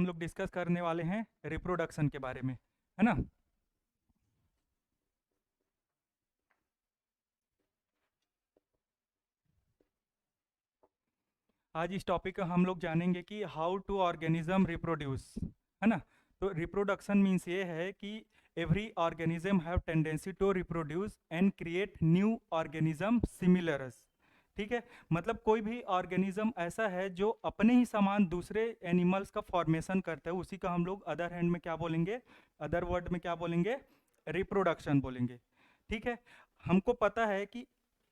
लोग डिस्कस करने वाले हैं रिप्रोडक्शन के बारे में, है ना। आज इस टॉपिक का हम लोग जानेंगे कि हाउ टू ऑर्गेनिज्म रिप्रोड्यूस, है ना। तो रिप्रोडक्शन मीन्स ये है कि every organism have tendency to reproduce and create new organism similar. ठीक है, मतलब कोई भी ऑर्गेनिज्म ऐसा है जो अपने ही समान दूसरे एनिमल्स का फॉर्मेशन करता है, उसी का हम लोग अदर हैंड में क्या बोलेंगे, अदर वर्ड में क्या बोलेंगे, रिप्रोडक्शन बोलेंगे। ठीक है, हमको पता है कि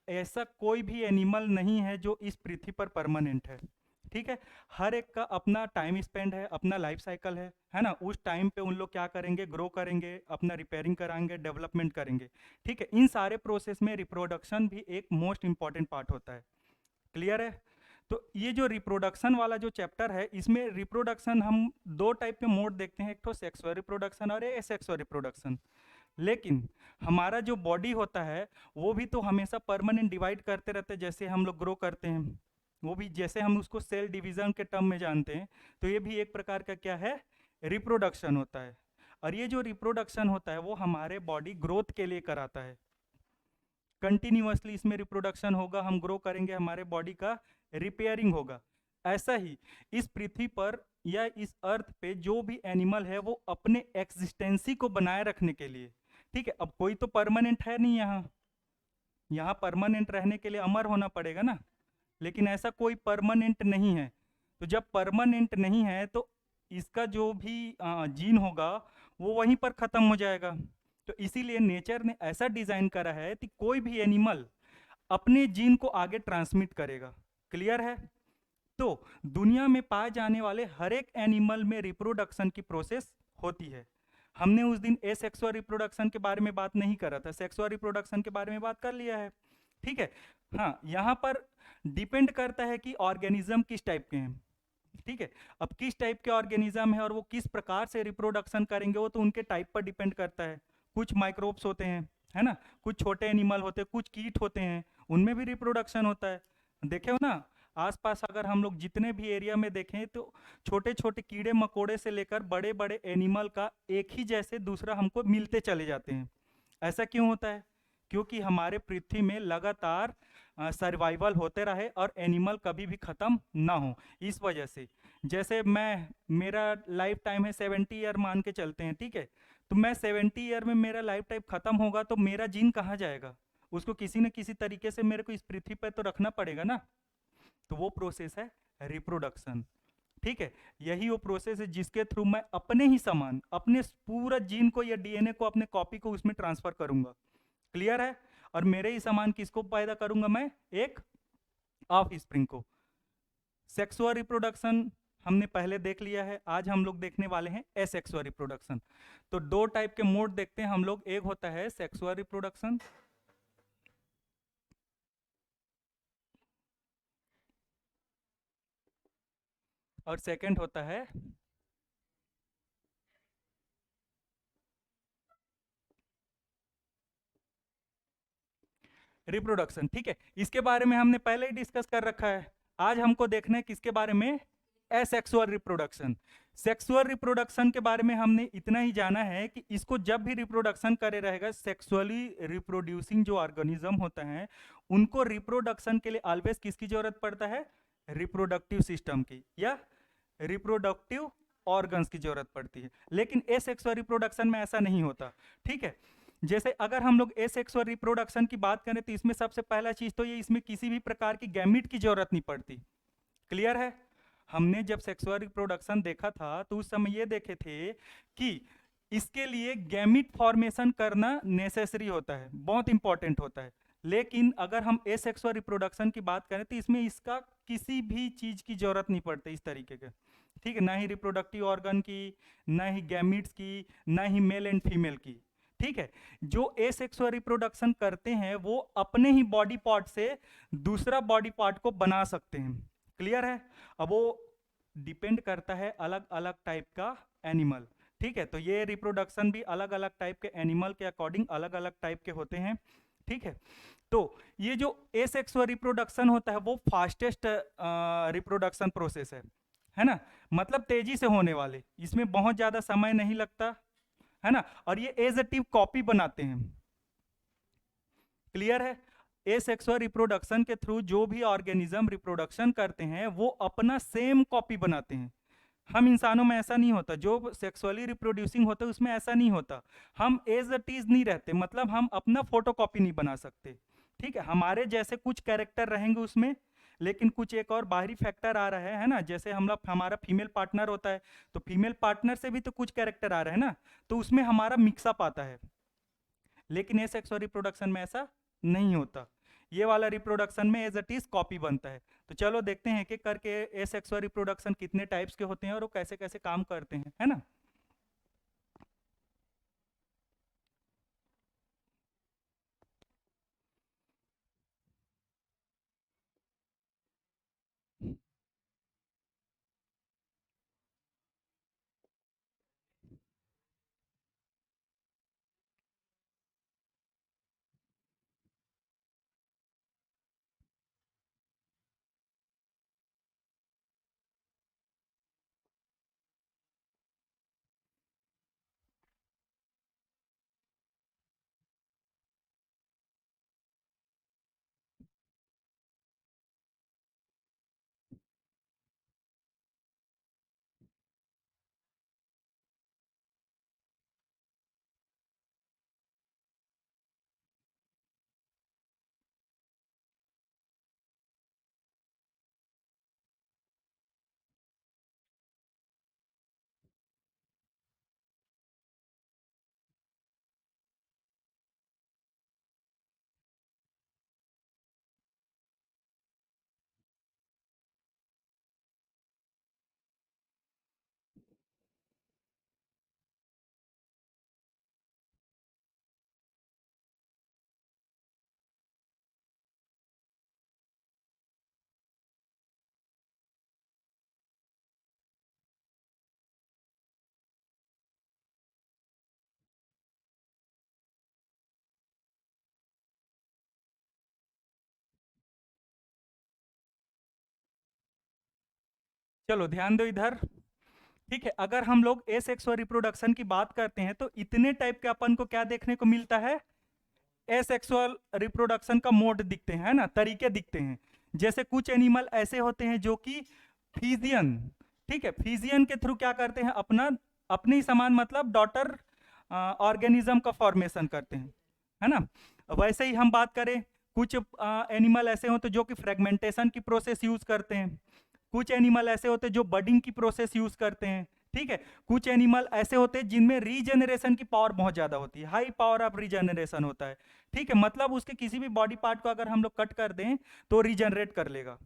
ऐसा कोई भी एनिमल नहीं है जो इस पृथ्वी पर परमानेंट है। ठीक है, हर एक का अपना टाइम स्पेंड है, अपना लाइफ साइकिल है ना। उस टाइम पे उन लोग क्या करेंगे, ग्रो करेंगे, अपना रिपेयरिंग कराएंगे, डेवलपमेंट करेंगे। ठीक है, इन सारे प्रोसेस में रिप्रोडक्शन भी एक मोस्ट इंपॉर्टेंट पार्ट होता है। क्लियर है। तो ये जो रिप्रोडक्शन वाला जो चैप्टर है, इसमें रिप्रोडक्शन हम दो टाइप के मोड देखते हैं, एक तो सेक्सुअल रिप्रोडक्शन और एसेक्सुअल रिप्रोडक्शन। लेकिन हमारा जो बॉडी होता है वो भी तो हमेशा परमानेंट डिवाइड करते रहते हैं, जैसे हम लोग ग्रो करते हैं, वो भी जैसे हम उसको सेल डिवीजन के टर्म में जानते हैं, तो ये भी एक प्रकार का क्या है, रिप्रोडक्शन होता है। और ये जो रिप्रोडक्शन होता है वो हमारे बॉडी ग्रोथ के लिए कराता है। कंटिन्यूअसली इसमें रिप्रोडक्शन होगा, हम ग्रो करेंगे, हमारे बॉडी का रिपेयरिंग होगा। ऐसा ही इस पृथ्वी पर या इस अर्थ पे जो भी एनिमल है वो अपने एक्जिस्टेंसी को बनाए रखने के लिए, ठीक है, अब कोई तो परमानेंट है नहीं यहाँ, यहाँ परमानेंट रहने के लिए अमर होना पड़ेगा ना, लेकिन ऐसा कोई परमानेंट नहीं है। तो जब परमानेंट नहीं है तो इसका जो भी जीन होगा वो वहीं पर खत्म हो जाएगा। तो इसीलिए नेचर ने ऐसा डिजाइन करा है कि कोई भी एनिमल अपने जीन को आगे ट्रांसमिट करेगा। क्लियर है। तो दुनिया में पाए जाने वाले हर एक एनिमल में रिप्रोडक्शन की प्रोसेस होती है। हमने उस दिन एसेक्सुअल रिप्रोडक्शन के बारे में बात नहीं करा था, सेक्सुअल रिप्रोडक्शन के बारे में बात कर लिया है। ठीक है, हाँ, यहाँ पर डिपेंड करता है कि ऑर्गेनिज्म किस टाइप के हैं। ठीक है, अब किस टाइप के ऑर्गेनिज्म है और वो किस प्रकार से रिप्रोडक्शन करेंगे वो तो उनके टाइप पर डिपेंड करता है। कुछ माइक्रोब्स होते हैं, है ना, कुछ छोटे एनिमल होते हैं, कुछ कीट होते हैं, उनमें भी रिप्रोडक्शन होता है। देखे हो ना, आसपास अगर हम लोग जितने भी एरिया में देखें तो छोटे छोटे कीड़े मकोड़े से लेकर बड़े बड़े एनिमल का एक ही जैसे दूसरा हमको मिलते चले जाते हैं। ऐसा क्यों होता है? क्योंकि हमारे पृथ्वी में लगातार सर्वाइवल होते रहे और एनिमल कभी भी खत्म ना हो, इस वजह से। जैसे मेरा लाइफ टाइम है 70 ईयर मान के चलते हैं, ठीक है, तो मैं 70 ईयर में मेरा लाइफ टाइम खत्म होगा तो मेरा जीन कहाँ जाएगा? उसको किसी न किसी तरीके से मेरे को इस पृथ्वी पर तो रखना पड़ेगा ना। तो वो प्रोसेस है रिप्रोडक्शन। ठीक है, यही वो प्रोसेस है जिसके थ्रू मैं अपने ही समान अपने पूरा जीन को या डीएनए को, अपने कॉपी को उसमें ट्रांसफर करूंगा। क्लियर है। और मेरे ही समान किसको पैदा करूंगा मैं? एक ऑफ स्प्रिंग को। सेक्सुअल रिप्रोडक्शन हमने पहले देख लिया है, आज हम लोग देखने वाले हैं एसेक्सुअल रिप्रोडक्शन। तो दो टाइप के मोड देखते हैं हम लोग, एक होता है सेक्सुअल रिप्रोडक्शन और सेकंड होता है रिप्रोडक्शन। ठीक है, इसके बारे में हमने पहले ही डिस्कस कर रखा है। आज हमको देखना है किसके बारे में? Asexual reproduction. सेक्सुअल रिप्रोडक्शन के बारे में हमने इतना ही जाना है कि इसको जब भी रिप्रोडक्शन करे रहेगा, सेक्सुअली रिप्रोड्यूसिंग जो ऑर्गेनिज्म होता है उनको रिप्रोडक्शन के लिए ऑलवेज किसकी जरूरत पड़ता है? रिप्रोडक्टिव सिस्टम की या रिप्रोडक्टिव ऑर्गन्स की जरूरत पड़ती है। लेकिन एसेक्सुअल रिप्रोडक्शन में ऐसा नहीं होता। ठीक है, जैसे अगर हम लोग एसेक्सुअल रिप्रोडक्शन की बात करें तो इसमें सबसे पहला चीज तो ये, इसमें किसी भी प्रकार की गैमिट की जरूरत नहीं पड़ती। क्लियर है। हमने जब सेक्सुअल रिप्रोडक्शन देखा था तो उस समय ये देखे थे कि इसके लिए गैमिट फॉर्मेशन करना नेसेसरी होता है, बहुत इंपॉर्टेंट होता है। लेकिन अगर हम एसेक्सुअल रिप्रोडक्शन की बात करें तो इसमें इसका किसी भी चीज की जरूरत नहीं पड़ती इस तरीके के। ठीक है, ना ही रिप्रोडक्टिव ऑर्गन की, ना ही गैमिट्स की, ना ही मेल एंड फीमेल की। ठीक है, जो एसेक्सुअल रिप्रोडक्शन करते हैं वो अपने ही बॉडी पार्ट से दूसरा बॉडी पार्ट को बना सकते हैं। क्लियर है। अब वो डिपेंड करता है अलग अलग टाइप का एनिमल। ठीक है, तो ये रिप्रोडक्शन भी अलग अलग टाइप के एनिमल के अकॉर्डिंग अलग अलग टाइप के होते हैं। ठीक है, तो ये जो एसेक्सुअल रिप्रोडक्शन होता है वो फास्टेस्ट रिप्रोडक्शन प्रोसेस है है ना, मतलब तेजी से होने वाले, इसमें बहुत ज्यादा समय नहीं लगता, है ना, और ये एजेटिव कॉपी बनाते हैं। क्लियर है? एसेक्सुअल रिप्रोडक्शन के थ्रू जो भी ऑर्गेनिज्म रिप्रोडक्शन करते हैं वो अपना सेम कॉपी बनाते हैं। हम इंसानों में ऐसा नहीं होता, जो सेक्सुअली रिप्रोड्यूसिंग होता है उसमें ऐसा नहीं होता, हम एज इट इज नहीं रहते, मतलब हम अपना फोटोकॉपी नहीं बना सकते। ठीक है, हमारे जैसे कुछ कैरेक्टर रहेंगे उसमें, लेकिन कुछ एक और बाहरी फैक्टर आ रहा है ना, जैसे हम लोग, हमारा फीमेल पार्टनर होता है, तो फीमेल पार्टनर से भी तो कुछ कैरेक्टर आ रहे हैं ना, तो उसमें हमारा मिक्सअप आता है। लेकिन ए सेक्सुअल रिप्रोडक्शन में ऐसा नहीं होता, ये वाला रिप्रोडक्शन में एज इट इज कॉपी बनता है। तो चलो देखते हैं कि करके ए सेक्सुअल रिप्रोडक्शन कितने टाइप्स के होते हैं और वो कैसे कैसे काम करते हैं, है ना। चलो ध्यान दो इधर। ठीक है, अगर हम लोग एसेक्सुअल रिप्रोडक्शन की बात करते हैं तो इतने टाइप के अपन को क्या देखने को मिलता है, एसेक्सुअल रिप्रोडक्शन का मोड दिखते हैं, है ना, तरीके दिखते हैं। जैसे कुछ एनिमल ऐसे होते हैं जो कि फीजियन, ठीक है, फीजियन के थ्रू क्या करते हैं, अपना अपने ही समान मतलब डॉटर ऑर्गेनिज्म का फॉर्मेशन करते हैं, है ना। वैसे ही हम बात करें, कुछ एनिमल ऐसे होते हैं जो कि फ्रेगमेंटेशन की प्रोसेस यूज करते हैं, कुछ एनिमल ऐसे होते हैं जो बडिंग की प्रोसेस यूज करते हैं, ठीक है, कुछ एनिमल ऐसे होते हैं जिनमें रीजनरेशन की पावर बहुत ज्यादा होती है, हाई पावर ऑफ रीजनरेशन होता है। ठीक है, मतलब उसके किसी भी बॉडी पार्ट को अगर हम लोग कट कर दें तो रीजनरेट कर लेगा।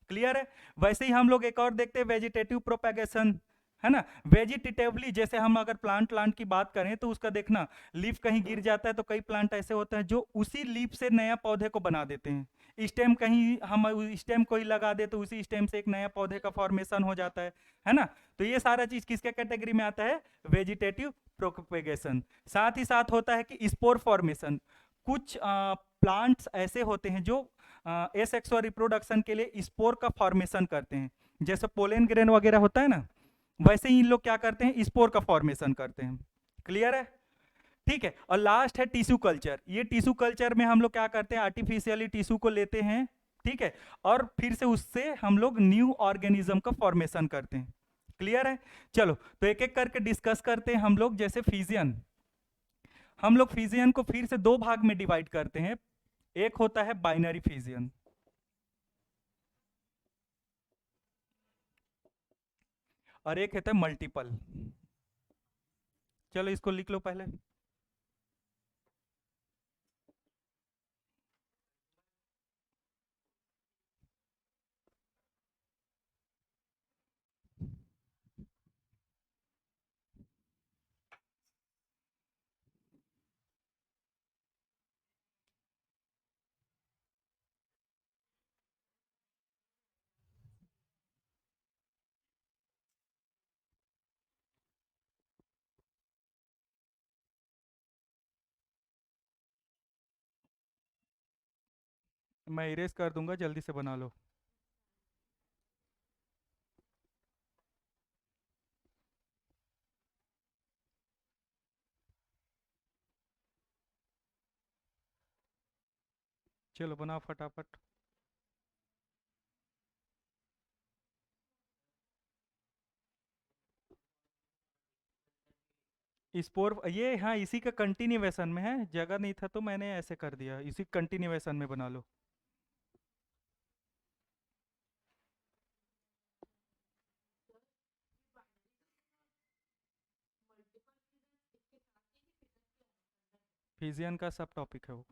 क्लियर है? वैसे ही हम लोग एक और देखते हैं, वेजिटेटिव प्रोपेगेशन, है ना। वेजिटेटिवली जैसे हम अगर प्लांट प्लांट की बात करें तो उसका देखना, लीफ कहीं गिर जाता है तो कई प्लांट ऐसे होते हैं जो उसी लीफ से नया पौधे को बना देते हैं। स्टेम कहीं हम स्टेम को ही लगा दे तो उसी स्टेम से एक नया पौधे का फॉर्मेशन हो जाता है ना। तो ये सारा चीज किसके कैटेगरी में आता है, वेजिटेटिव प्रोपेगेशन। साथ ही साथ होता है कि स्पोर फॉर्मेशन, कुछ प्लांट्स ऐसे होते हैं जो एसेक्सुअल रिप्रोडक्शन के लिए स्पोर का फॉर्मेशन करते हैं, जैसे पोलन ग्रेन वगैरह होता है ना, वैसे ही इन लोग क्या करते हैं, स्पोर का फॉर्मेशन करते हैं। क्लियर है? ठीक है, और लास्ट है टिश्यू कल्चर। ये टिश्यू कल्चर में हम लोग क्या करते हैं, आर्टिफिशियली टिश्यू को लेते हैं, ठीक है, और फिर से उससे हम लोग न्यू ऑर्गेनिज्म का फॉर्मेशन करते हैं। क्लियर है? चलो तो एक एक करके डिस्कस करते हैं हम लोग। जैसे फिजियन, हम लोग फिजियन को फिर से दो भाग में डिवाइड करते हैं। एक होता है बाइनरी फिजियन और एक होता है मल्टीपल। चलो इसको लिख लो पहले। मैं इरेज कर दूंगा, जल्दी से बना लो। चलो बनाओ फटाफट। स्पोर ये, हाँ, इसी का कंटिन्यूएशन में है, जगह नहीं था तो मैंने ऐसे कर दिया, इसी कंटिन्यूएशन में बना लो। फिजियन का सब टॉपिक है वो।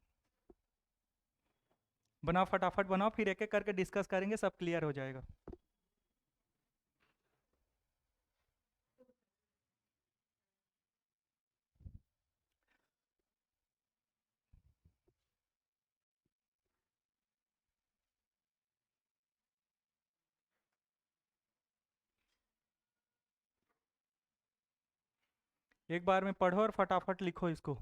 बनाओ फटाफट बनाओ, फिर एक एक करके डिस्कस करेंगे, सब क्लियर हो जाएगा। एक बार में पढ़ो और फटाफट लिखो इसको।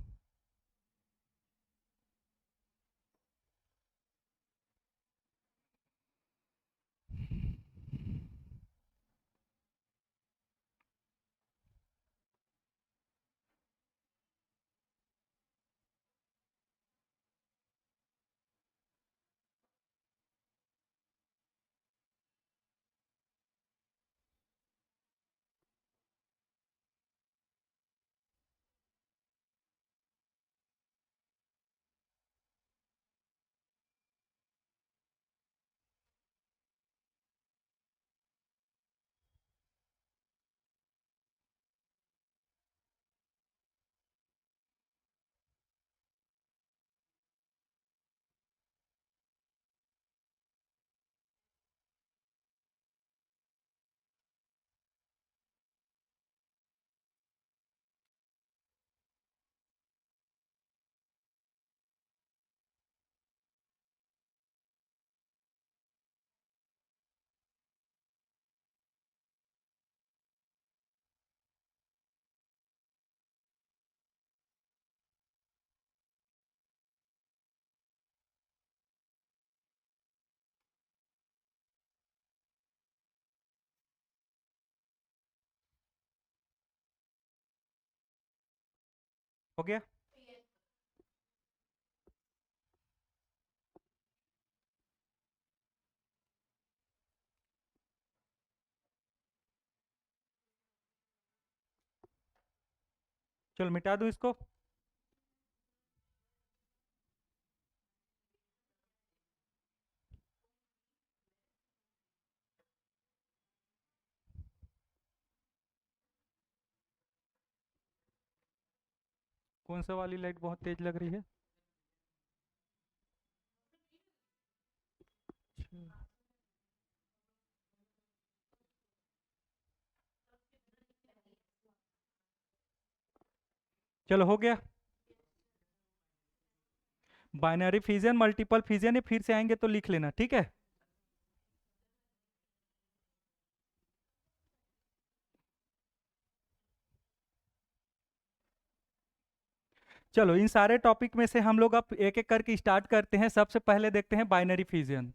हो गया। चलो मिटा दूं इसको। कौन सा वाली लाइट बहुत तेज लग रही है? अच्छा। चलो हो गया। बाइनरी फिजियन, मल्टीपल फिजियन, ये फिर से आएंगे तो लिख लेना, ठीक है। चलो इन सारे टॉपिक में से हम लोग अब एक एक करके स्टार्ट करते हैं। सबसे पहले देखते हैं बाइनरी फिजियन।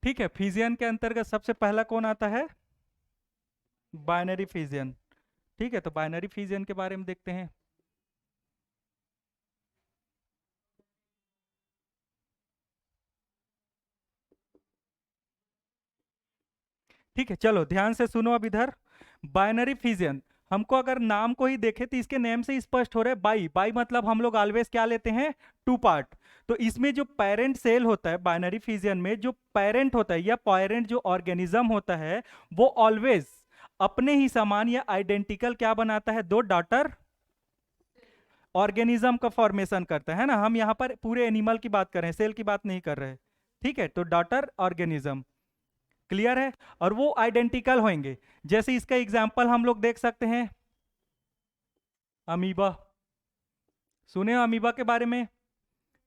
ठीक है, फिजियन के अंतर्गत सबसे पहला कौन आता है? Binary fission. ठीक है, तो बाइनरी फिजियन के बारे में देखते हैं। ठीक है, चलो ध्यान से सुनो अब इधर। बाइनरी फिजियन, हमको अगर नाम को ही देखे तो इसके नेम से स्पष्ट हो रहा है, बाई बाई मतलब हम लोग ऑलवेज क्या लेते हैं? Two part. तो इसमें जो पेरेंट सेल होता है बाइनरी फिजियन में, जो पेरेंट होता है या पेरेंट जो ऑर्गेनिज्म होता है, वो ऑलवेज अपने ही समान या आइडेंटिकल क्या बनाता है? दो डॉटर ऑर्गेनिज्म का फॉर्मेशन करता है ना। हम यहाँ पर पूरे एनिमल की बात कर रहे हैं, सेल की बात नहीं कर रहे हैं। ठीक है, तो डॉटर ऑर्गेनिज्म, क्लियर है। और वो आइडेंटिकल होंगे। जैसे इसका एग्जांपल हम लोग देख सकते हैं, अमीबा। सुने हो अमीबा के बारे में?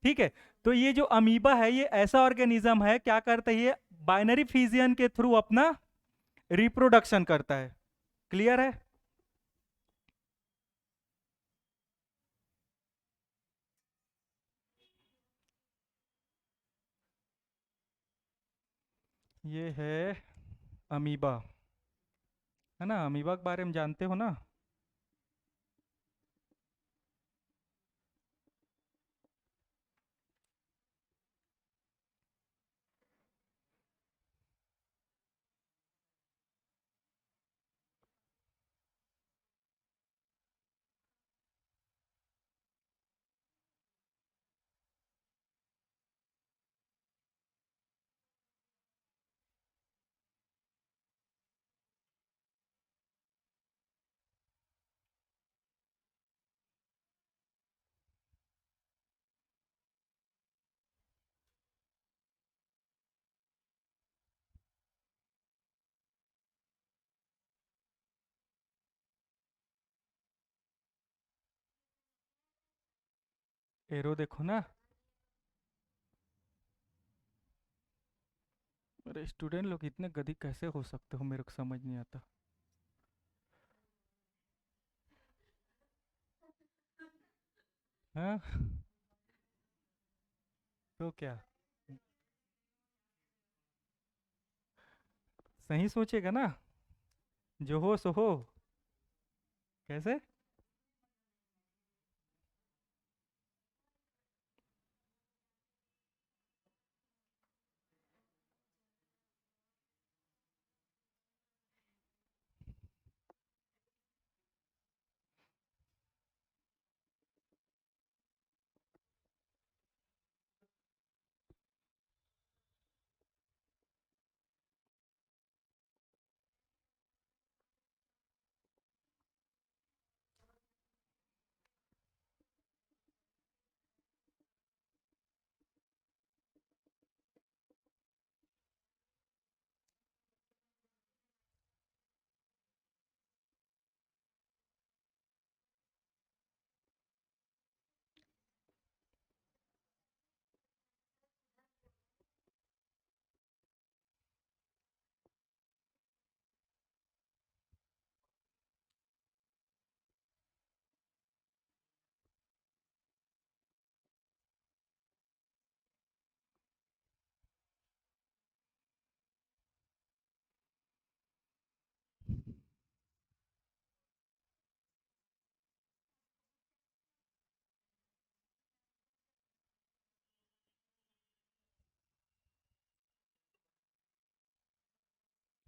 ठीक है, तो ये जो अमीबा है ये ऐसा ऑर्गेनिज्म है, क्या करता है ये? बाइनरी फिजियन के थ्रू अपना रिप्रोडक्शन करता है। क्लियर है? ये है अमीबा, है ना? अमीबा के बारे में जानते हो ना? एरो देखो ना। अरे स्टूडेंट लोग इतने गधी कैसे हो सकते हो, मेरे को समझ नहीं आता। हाँ, तो क्या? सही सोचेगा ना, जो हो सो हो। कैसे?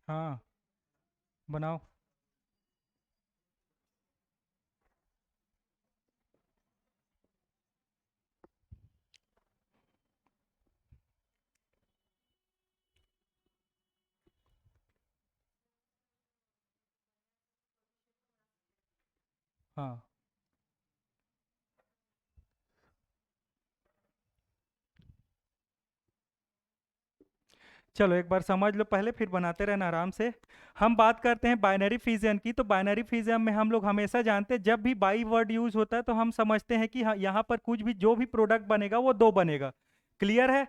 हाँ, बनाओ। हाँ, चलो एक बार समझ लो पहले, फिर बनाते रहना आराम से। हम बात करते हैं बाइनरी फिजन की। तो बाइनरी फिजन में हम लोग हमेशा जानते हैं, जब भी बाई वर्ड यूज होता है तो हम समझते हैं कि हाँ, यहाँ पर कुछ भी जो भी प्रोडक्ट बनेगा वो दो बनेगा। क्लियर है?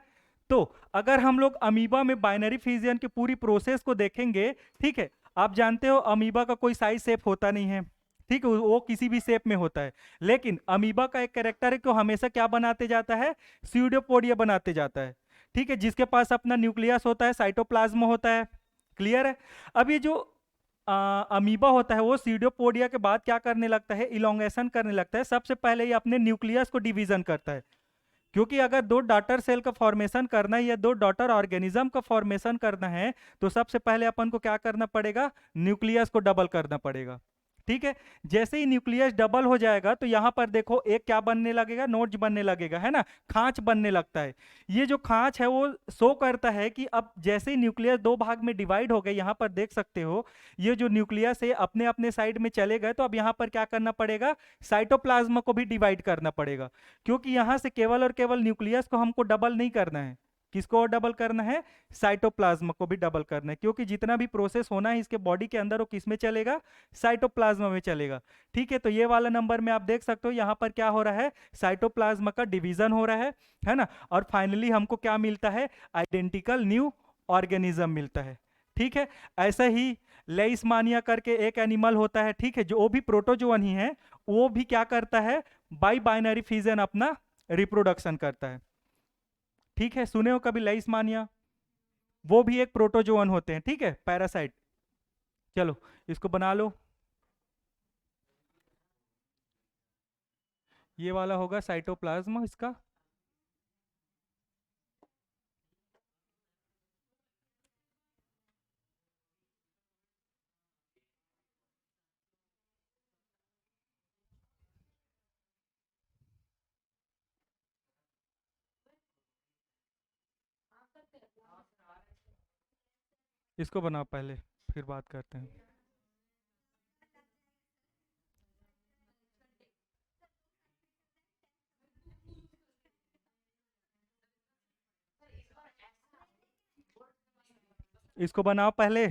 तो अगर हम लोग अमीबा में बाइनरी फिजन की पूरी प्रोसेस को देखेंगे, ठीक है, आप जानते हो अमीबा का कोई साइज शेप होता नहीं है, ठीक है, वो किसी भी शेप में होता है। लेकिन अमीबा का एक कैरेक्टर है कि वो हमेशा क्या बनाते जाता है? स्यूडोपोडिया बनाते जाता है, ठीक है, जिसके पास अपना न्यूक्लियस होता है, साइटोप्लाज्म होता है। क्लियर है? अब ये जो अमीबा होता है वो सीडोपोडिया के बाद क्या करने लगता है? इलोंगेशन करने लगता है। सबसे पहले ये अपने न्यूक्लियस को डिवीजन करता है, क्योंकि अगर दो डॉटर सेल का फॉर्मेशन करना है या दो डॉटर ऑर्गेनिज्म का फॉर्मेशन करना है, तो सबसे पहले अपन को क्या करना पड़ेगा? न्यूक्लियस को डबल करना पड़ेगा। ठीक है, जैसे ही न्यूक्लियस डबल हो जाएगा तो यहां पर देखो एक क्या बनने लगेगा? नोड्स बनने लगेगा, है ना? खांच बनने लगता है। ये जो खांच है वो शो करता है कि अब जैसे ही न्यूक्लियस दो भाग में डिवाइड हो गए, यहां पर देख सकते हो ये जो न्यूक्लियस है अपने अपने साइड में चले गए, तो अब यहां पर क्या करना पड़ेगा? साइटोप्लाज्म को भी डिवाइड करना पड़ेगा, क्योंकि यहां से केवल और केवल न्यूक्लियस को हमको डबल नहीं करना है। किसको और डबल करना है? साइटोप्लाज्म को भी डबल करना है, क्योंकि जितना भी प्रोसेस होना है इसके बॉडी के अंदर वो किस में चलेगा? साइटोप्लाज्म में चलेगा। ठीक है, तो ये वाला नंबर में आप देख सकते हो यहां पर क्या हो रहा है? साइटोप्लाज्म का डिवीजन हो रहा है ना? और फाइनली हमको क्या मिलता है? आइडेंटिकल न्यू ऑर्गेनिज्म मिलता है। ठीक है, ऐसा ही लेइसमानिया करके एक एनिमल होता है, ठीक है, जो वो भी प्रोटोजोअन ही है। वो भी क्या करता है? बाई बाइनरी फिजन अपना रिप्रोडक्शन करता है। ठीक है, सुने हो कभी लाइसमानिया? वो भी एक प्रोटोजोअन होते हैं, ठीक है, पैरासाइट। चलो इसको बना लो। ये वाला होगा साइटोप्लाज्म इसका। इसको बनाओ पहले, फिर बात करते हैं। इसको बनाओ पहले।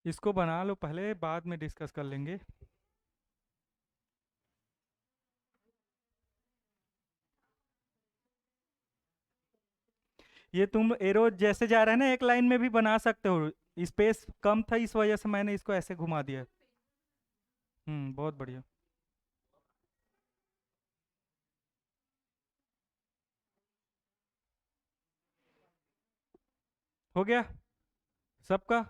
इसको बना लो पहले, बाद में डिस्कस कर लेंगे। ये तुम एरो जैसे जा रहा है ना, एक लाइन में भी बना सकते हो, स्पेस कम था इस वजह से मैंने इसको ऐसे घुमा दिया। बहुत बढ़िया। हो गया सबका।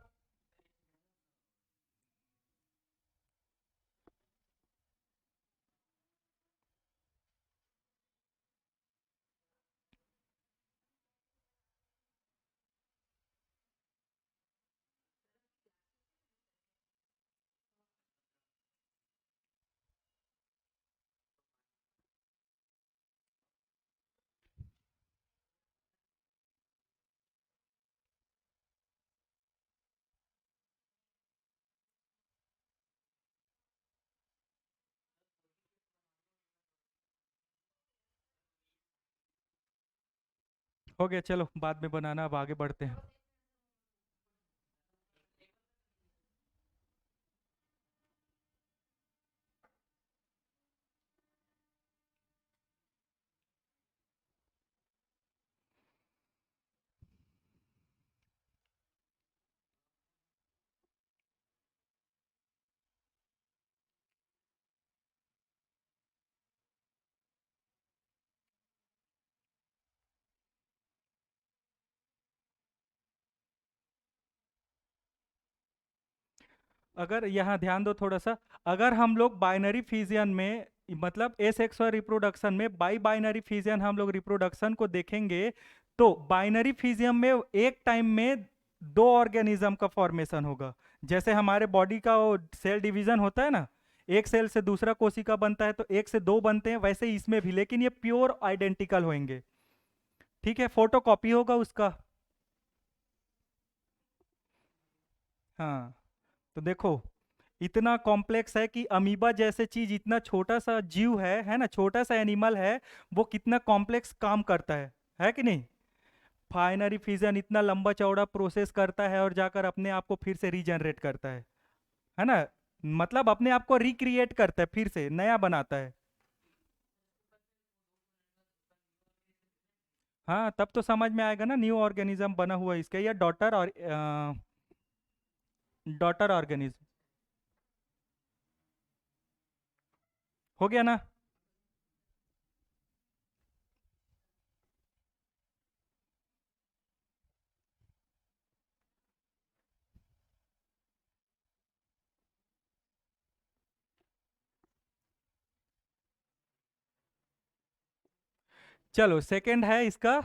हो गया, चलो बाद में बनाना, अब आगे बढ़ते हैं। अगर यहाँ ध्यान दो थोड़ा सा, अगर हम लोग बाइनरी फिजियन में, मतलब एस एक्स वाई रिप्रोडक्शन में बाई बाइनरी फिजियन हम लोग रिप्रोडक्शन को देखेंगे, तो बाइनरी फिजियन में एक टाइम में दो ऑर्गेनिज्म का फॉर्मेशन होगा। जैसे हमारे बॉडी का वो सेल डिवीजन होता है ना, एक सेल से दूसरा कोशिका बनता है तो एक से दो बनते हैं, वैसे ही इसमें भी, लेकिन ये प्योर आइडेंटिकल होंगे, ठीक है, फोटोकॉपी होगा उसका। हाँ, तो देखो इतना कॉम्प्लेक्स है कि अमीबा जैसे चीज, इतना छोटा सा जीव है ना, छोटा सा एनिमल है, वो कितना कॉम्प्लेक्स काम करता है कि नहीं। फाइनरी फिजन इतना लंबा चौड़ा प्रोसेस करता है और जाकर अपने आप को फिर से रीजनरेट करता है ना, मतलब अपने आप को रिक्रिएट करता है, फिर से नया बनाता है। हाँ, तब तो समझ में आएगा ना, न्यू ऑर्गेनिज्म बना हुआ है इसका, या डॉटर और डॉटर ऑर्गेनिज्म। हो गया ना। चलो सेकंड है इसका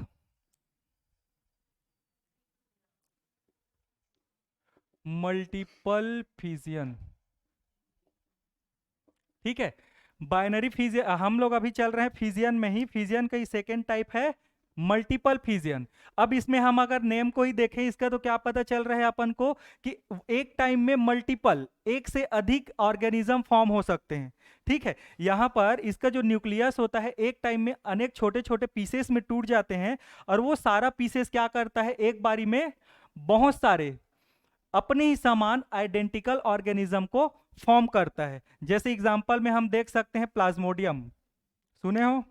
मल्टीपल फिजियन, ठीक है। बाइनरी फिजियन हम लोग अभी चल रहे हैं फिजियन में ही, फिजियन का ही सेकेंड टाइप है मल्टीपल फिजियन। अब इसमें हम अगर नेम को ही देखें इसका, तो क्या पता चल रहा है अपन को कि एक टाइम में मल्टीपल, एक से अधिक ऑर्गेनिज्म फॉर्म हो सकते हैं, ठीक है। यहां पर इसका जो न्यूक्लियस होता है एक टाइम में अनेक छोटे छोटे पीसेस में टूट जाते हैं, और वो सारा पीसेस क्या करता है, एक बारी में बहुत सारे अपने ही समान आइडेंटिकल ऑर्गेनिज्म को फॉर्म करता है। जैसे एग्जांपल में हम देख सकते हैं प्लाज्मोडियम, सुने हो?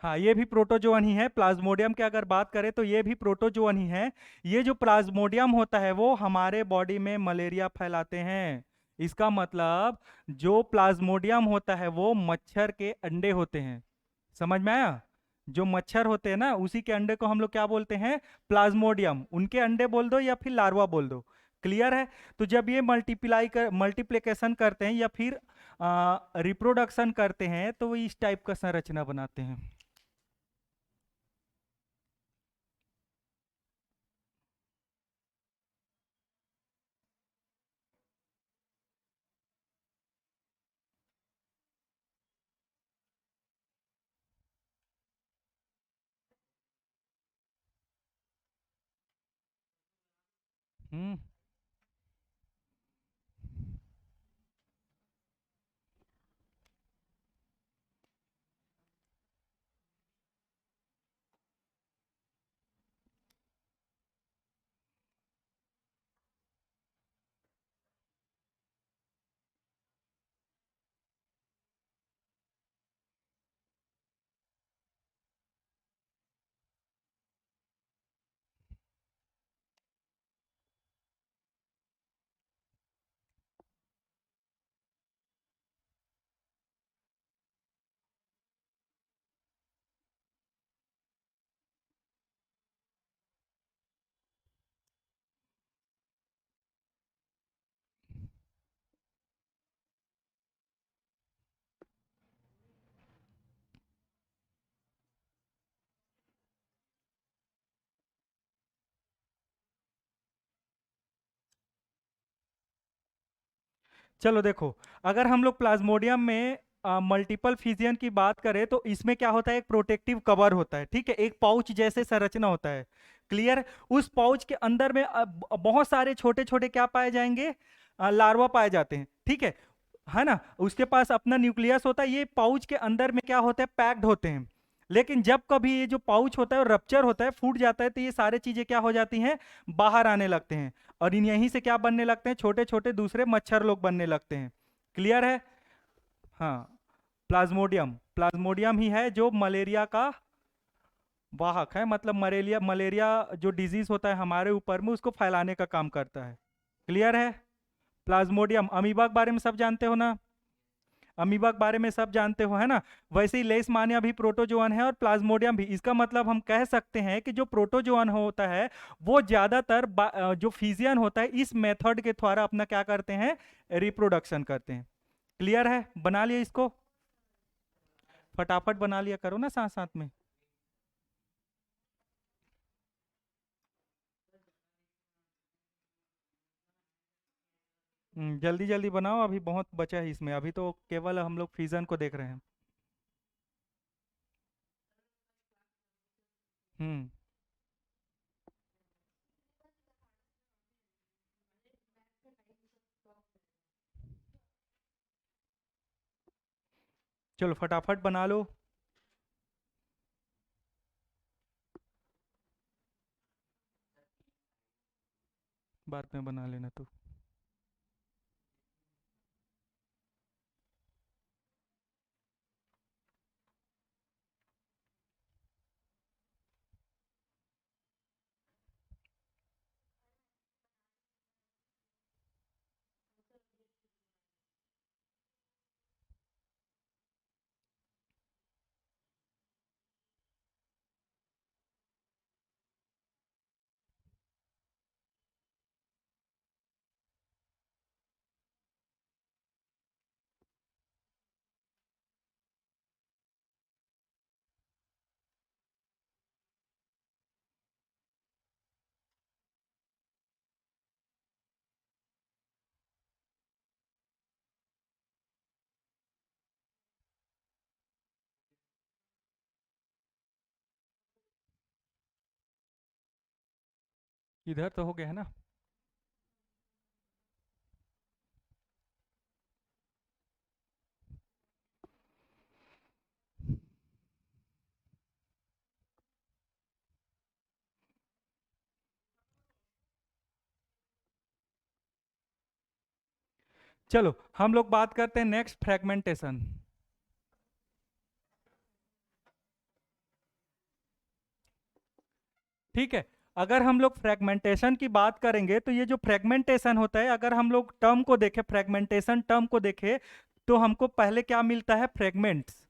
हाँ, ये भी प्रोटोजोअन ही है। प्लाज्मोडियम की अगर बात करें तो ये भी प्रोटोजोअन ही है। ये जो प्लाज्मोडियम होता है वो हमारे बॉडी में मलेरिया फैलाते हैं। इसका मतलब जो प्लाज्मोडियम होता है वो मच्छर के अंडे होते हैं। समझ में आया? जो मच्छर होते हैं ना उसी के अंडे को हम लोग क्या बोलते हैं? प्लाज्मोडियम। उनके अंडे बोल दो या फिर लार्वा बोल दो। क्लियर है? तो जब ये मल्टीप्लिकेशन करते हैं या फिर रिप्रोडक्शन करते हैं तो वो इस टाइप का संरचना बनाते हैं। हम्म। चलो देखो, अगर हम लोग प्लाज्मोडियम में मल्टीपल फिजियन की बात करें तो इसमें क्या होता है? एक प्रोटेक्टिव कवर होता है, ठीक है, एक पाउच जैसे संरचना होता है। क्लियर? उस पाउच के अंदर में बहुत सारे छोटे छोटे क्या पाए जाएंगे? लार्वा पाए जाते हैं, ठीक है ना? उसके पास अपना न्यूक्लियस होता है। ये पाउच के अंदर में क्या होता है? पैक्ड होते हैं। लेकिन जब कभी ये जो पाउच होता है रप्चर होता है, फूट जाता है, तो ये सारी चीजें क्या हो जाती हैं? बाहर आने लगते हैं। और इन यहीं से क्या बनने लगते हैं? छोटे छोटे दूसरे मच्छर लोग बनने लगते हैं। क्लियर है? हाँ। प्लाज्मोडियम प्लाज्मोडियम ही है जो मलेरिया का वाहक है। मतलब मलेरिया मलेरिया जो डिजीज होता है हमारे ऊपर में उसको फैलाने का काम करता है। क्लियर है? प्लाज्मोडियम। अमीबा के बारे में सब जानते हो ना? अमीबा के बारे में सब जानते हो, है ना? वैसे ही लेशमानिया भी प्रोटोजोअन है और प्लाज्मोडियम भी। इसका मतलब हम कह सकते हैं कि जो प्रोटोजोअन होता है वो ज्यादातर जो फिजियन होता है इस मेथड के द्वारा अपना क्या करते हैं? रिप्रोडक्शन करते हैं। क्लियर है? बना लिया इसको? फटाफट बना लिया करो ना साथ साथ में। जल्दी जल्दी बनाओ, अभी बहुत बचा है इसमें। अभी तो केवल हम लोग फिजन को देख रहे हैं। हम्म। चलो फटाफट बना लो। बाद में बना लेना तो। इधर तो हो गया है ना? चलो हम लोग बात करते हैं नेक्स्ट, फ्रेगमेंटेशन। ठीक है, अगर हम लोग फ्रेगमेंटेशन की बात करेंगे तो ये जो फ्रेगमेंटेशन होता है, अगर हम लोग टर्म को देखें, फ्रेगमेंटेशन टर्म को देखें, तो हमको पहले क्या मिलता है? फ्रेगमेंट्स।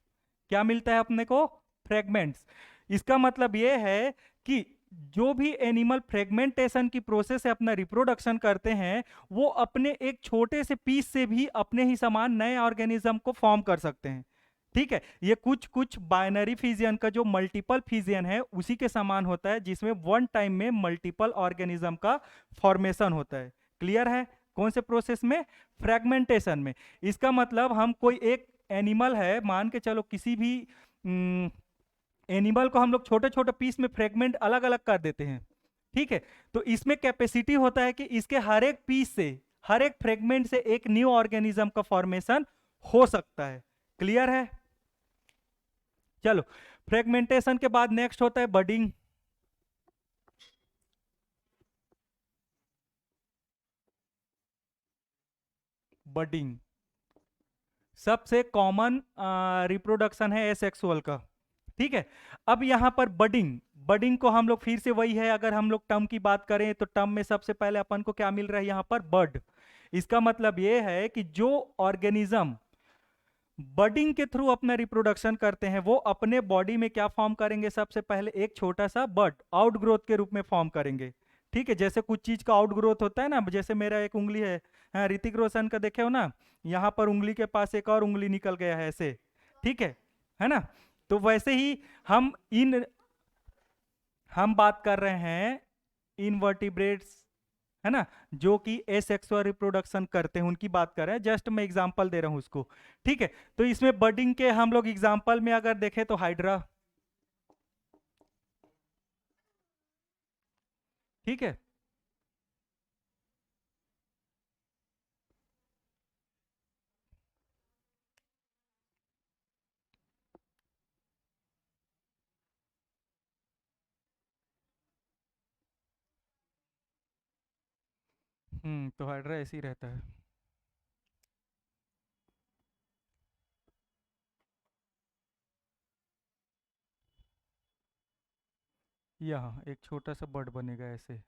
क्या मिलता है अपने को? फ्रेगमेंट्स। इसका मतलब ये है कि जो भी एनिमल फ्रेगमेंटेशन की प्रोसेस से अपना रिप्रोडक्शन करते हैं, वो अपने एक छोटे से पीस से भी अपने ही समान नए ऑर्गेनिज्म को फॉर्म कर सकते हैं। ठीक है, ये कुछ कुछ बाइनरी फिजियन का जो मल्टीपल फिजियन है उसी के समान होता है, जिसमें वन टाइम में मल्टीपल ऑर्गेनिज्म का फॉर्मेशन होता है। क्लियर है? कौन से प्रोसेस में? फ्रेगमेंटेशन में। इसका मतलब हम कोई एक एनिमल है, मान के चलो किसी भी एनिमल को हम लोग छोटे छोटे पीस में फ्रेगमेंट अलग अलग कर देते हैं। ठीक है, तो इसमें कैपेसिटी होता है कि इसके हर एक पीस से, हर एक फ्रेगमेंट से एक न्यू ऑर्गेनिज्म का फॉर्मेशन हो सकता है। क्लियर है? चलो, फ्रेगमेंटेशन के बाद नेक्स्ट होता है बडिंग। बडिंग सबसे कॉमन रिप्रोडक्शन है एसेक्सुअल का। ठीक है, अब यहां पर बडिंग, बडिंग को हम लोग फिर से वही है, अगर हम लोग टर्म की बात करें तो टर्म में सबसे पहले अपन को क्या मिल रहा है? यहां पर बड। इसका मतलब यह है कि जो ऑर्गेनिज्म बडिंग के थ्रू अपना रिप्रोडक्शन करते हैं, वो अपने बॉडी में क्या फॉर्म करेंगे? सबसे पहले एक छोटा सा बड आउटग्रोथ के रूप में फॉर्म करेंगे। ठीक है, जैसे कुछ चीज का आउटग्रोथ होता है ना, जैसे मेरा एक उंगली है, हाँ, ऋतिक रोशन का देखे हो ना, यहाँ पर उंगली के पास एक और उंगली निकल गया है ऐसे। ठीक है ना? तो वैसे ही हम इन हम बात कर रहे हैं इनवर्टिब्रेट्स, है ना, जो कि एसेक्सुअल रिप्रोडक्शन करते हैं, उनकी बात कर रहे हैं। जस्ट मैं एग्जांपल दे रहा हूं उसको। ठीक है, तो इसमें बडिंग के हम लोग एग्जांपल में अगर देखें तो हाइड्रा। ठीक है, तो हाइड्रा ऐसे ही रहता है। यहाँ एक छोटा सा बड बनेगा ऐसे।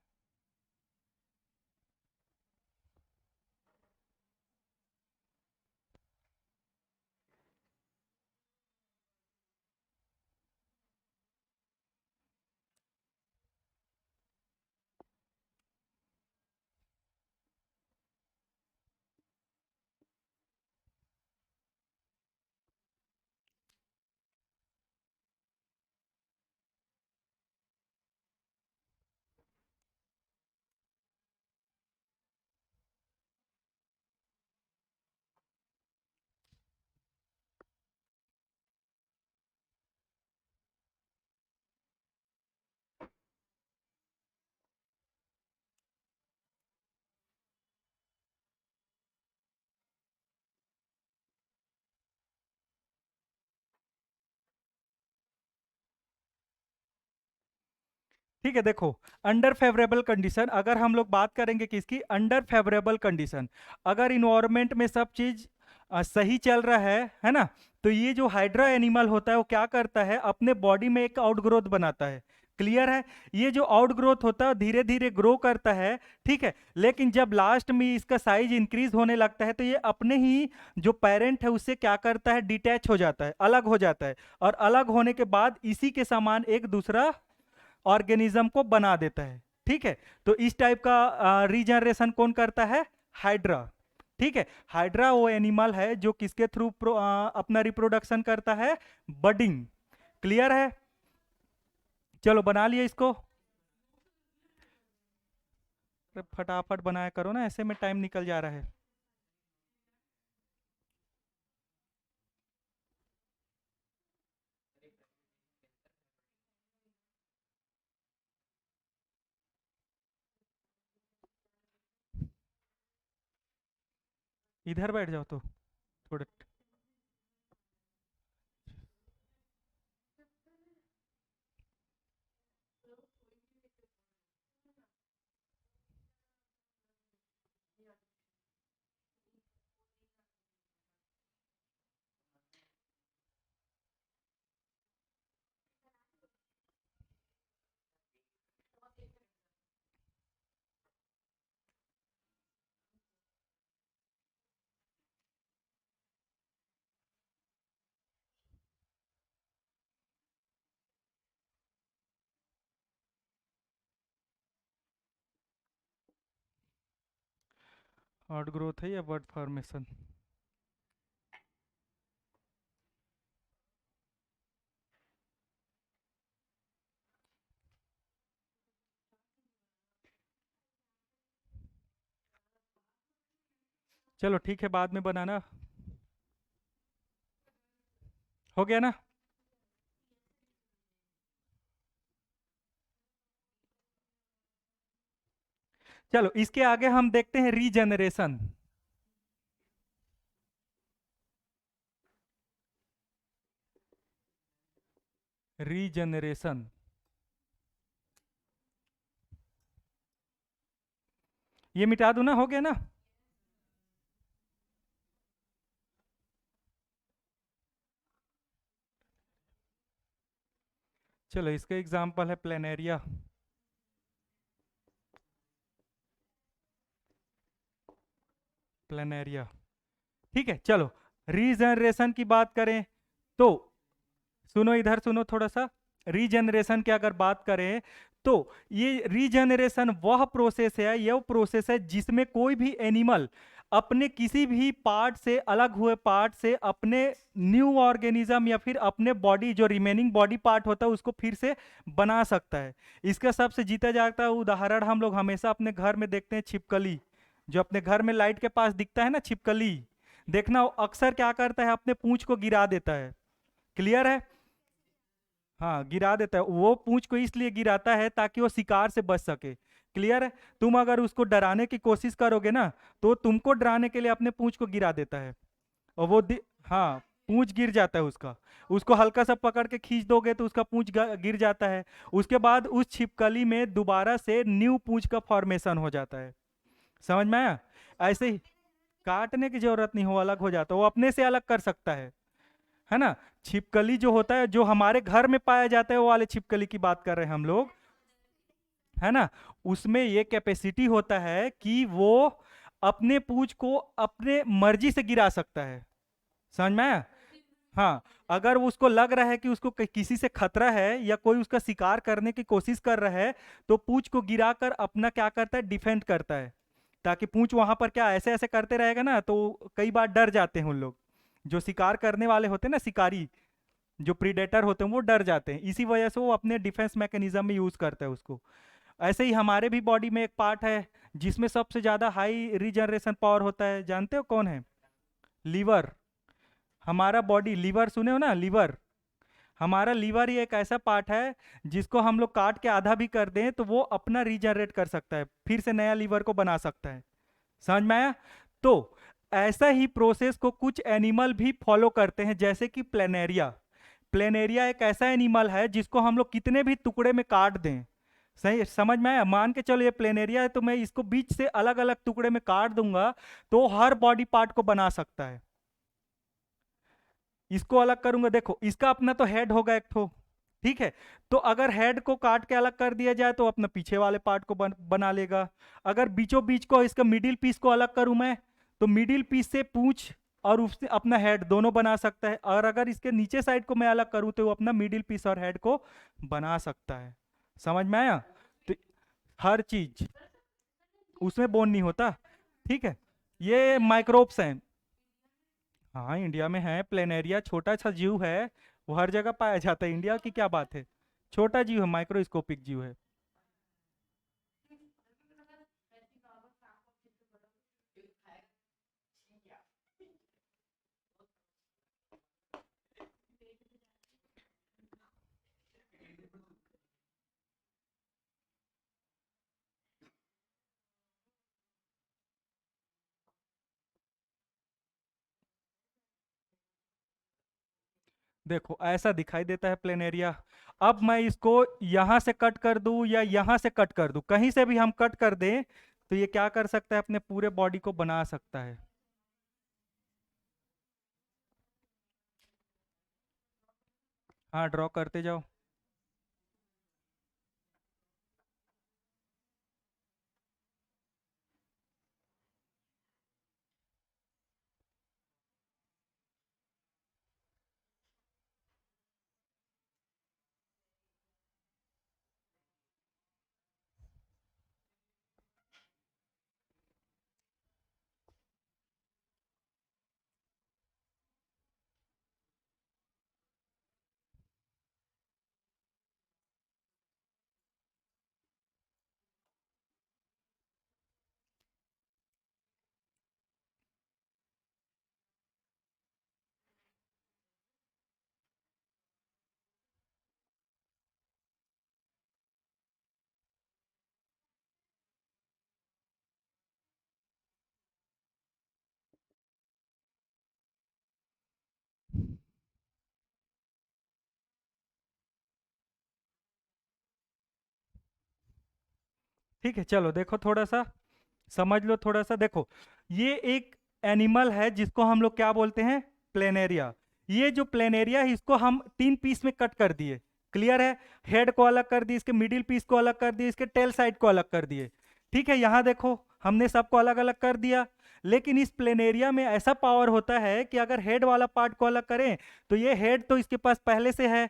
ठीक है, देखो, अंडर फेवरेबल कंडीशन, अगर हम लोग बात करेंगे किसकी? Under favourable condition. अगर इन्वायरमेंट में सब चीज सही चल रहा है ना, तो ये जो हाइड्रा एनिमल होता है वो क्या करता है? अपने बॉडी में एक आउटग्रोथ बनाता है। क्लियर है? ये जो आउटग्रोथ होता है धीरे धीरे ग्रो करता है। ठीक है, लेकिन जब लास्ट में इसका साइज इंक्रीज होने लगता है, तो ये अपने ही जो पेरेंट है उससे क्या करता है? डिटैच हो जाता है, अलग हो जाता है, और अलग होने के बाद इसी के समान एक दूसरा ऑर्गेनिज्म को बना देता है। ठीक है, तो इस टाइप का रीजनरेशन कौन करता है? हाइड्रा। ठीक है, हाइड्रा वो एनिमल है जो किसके थ्रू अपना रिप्रोडक्शन करता है? बडिंग। क्लियर है? चलो बना लिया इसको। अरे फटाफट बनाया करो ना, ऐसे में टाइम निकल जा रहा है। इधर बैठ जाओ तो थोड़ा। आउट ग्रोथ है या बर्ड फॉर्मेशन? चलो ठीक है, बाद में बनाना। हो गया ना? चलो इसके आगे हम देखते हैं रीजनरेशन। रीजनरेशन, ये मिटा दूं ना? हो गया ना? चलो इसका एग्जांपल है प्लेनेरिया। प्लेनेरिया, ठीक है। चलो रीजनरेशन की बात करें तो सुनो, इधर सुनो थोड़ा सा। रीजनरेशन की अगर बात करें तो ये रीजनरेशन वह प्रोसेस है, यह प्रोसेस है जिसमें कोई भी एनिमल अपने किसी भी पार्ट से, अलग हुए पार्ट से अपने न्यू ऑर्गेनिज्म या फिर अपने बॉडी, जो रिमेनिंग बॉडी पार्ट होता है उसको फिर से बना सकता है। इसका सबसे जीता जागता उदाहरण हम लोग हमेशा अपने घर में देखते हैं, छिपकली। जो अपने घर में लाइट के पास दिखता है ना, छिपकली, देखना वो अक्सर क्या करता है, अपने पूंछ को गिरा देता है। क्लियर है? हाँ, गिरा देता है। वो पूंछ को इसलिए गिराता है ताकि वो शिकार से बच सके। क्लियर है? तुम अगर उसको डराने की कोशिश करोगे ना, तो तुमको डराने के लिए अपने पूंछ को गिरा देता है। और हाँ, पूंछ गिर जाता है उसका। उसको हल्का सा पकड़ के खींच दोगे तो उसका पूंछ गिर जाता है। उसके बाद उस छिपकली में दोबारा से न्यू पूंछ का फॉर्मेशन हो जाता है। समझ में आया? ऐसे ही काटने की जरूरत नहीं, हो अलग हो जाता है, वो अपने से अलग कर सकता है ना? छिपकली जो होता है, जो हमारे घर में पाया जाता है, वो वाले छिपकली की बात कर रहे हैं हम लोग, है ना? उसमें ये कैपेसिटी होता है कि वो अपने पूंछ को अपने मर्जी से गिरा सकता है। समझ में आया? हाँ, अगर वो उसको लग रहा है कि उसको किसी से खतरा है या कोई उसका शिकार करने की कोशिश कर रहा है, तो पूंछ को गिराकर अपना क्या करता है, डिफेंड करता है। ताकि पूंछ वहां पर क्या ऐसे ऐसे करते रहेगा ना, तो कई बार डर जाते हैं उन लोग, जो शिकार करने वाले होते हैं ना, शिकारी, जो प्रीडेटर होते हैं, वो डर जाते हैं। इसी वजह से वो अपने डिफेंस मैकेनिज्म में यूज करता है उसको। ऐसे ही हमारे भी बॉडी में एक पार्ट है जिसमें सबसे ज्यादा हाई रीजनरेशन पावर होता है, जानते हो कौन है? लीवर। हमारा बॉडी, लीवर सुने हो ना, लीवर। हमारा लीवर ही एक ऐसा पार्ट है जिसको हम लोग काट के आधा भी कर दें तो वो अपना रीजनरेट कर सकता है, फिर से नया लीवर को बना सकता है। समझ में आया? तो ऐसा ही प्रोसेस को कुछ एनिमल भी फॉलो करते हैं, जैसे कि प्लेनेरिया। प्लेनेरिया एक ऐसा एनिमल है जिसको हम लोग कितने भी टुकड़े में काट दें, सही समझ में आया? मान के चलो ये प्लेनेरिया है, तो मैं इसको बीच से अलग अलग टुकड़े में काट दूंगा तो हर बॉडी पार्ट को बना सकता है। इसको अलग करूंगा, देखो इसका अपना तो हेड होगा एक ठो, ठीक है? तो अगर हेड को काट के अलग कर दिया जाए तो अपना पीछे वाले पार्ट को बना लेगा। अगर बीचों बीच को इसका मिडिल पीस को अलग करूं मैं, तो मिडिल पीस से पूंछ और उससे अपना हेड दोनों बना सकता है। और अगर इसके नीचे साइड को मैं अलग करूं तो वो अपना मिडिल पीस और हेड को बना सकता है। समझ में आया? तो हर चीज, उसमें बोन नहीं होता, ठीक है? ये माइक्रोब्स हैं। हाँ, इंडिया में है प्लेनेरिया, छोटा सा जीव है। वो हर जगह पाया जाता है, इंडिया की क्या बात है। छोटा जीव है, माइक्रोस्कोपिक जीव है। देखो ऐसा दिखाई देता है प्लेनेरिया। अब मैं इसको यहां से कट कर दूं या यहां से कट कर दूं, कहीं से भी हम कट कर दें तो ये क्या कर सकता है, अपने पूरे बॉडी को बना सकता है। हाँ, ड्रॉ करते जाओ। ठीक है, चलो देखो थोड़ा सा समझ लो, थोड़ा सा देखो। ये एक एनिमल है जिसको हम लोग क्या बोलते हैं, प्लेनेरिया। ये जो प्लेनेरिया है इसको हम 3 पीस में कट कर दिए। क्लियर है? हेड को अलग कर दिए, इसके मिडिल पीस को अलग कर दिए, इसके टेल साइड को अलग कर दिए। ठीक है, यहां देखो हमने सबको अलग अलग कर दिया। लेकिन इस प्लेनेरिया में ऐसा पावर होता है कि अगर हेड वाला पार्ट को अलग करें तो ये हेड तो इसके पास पहले से है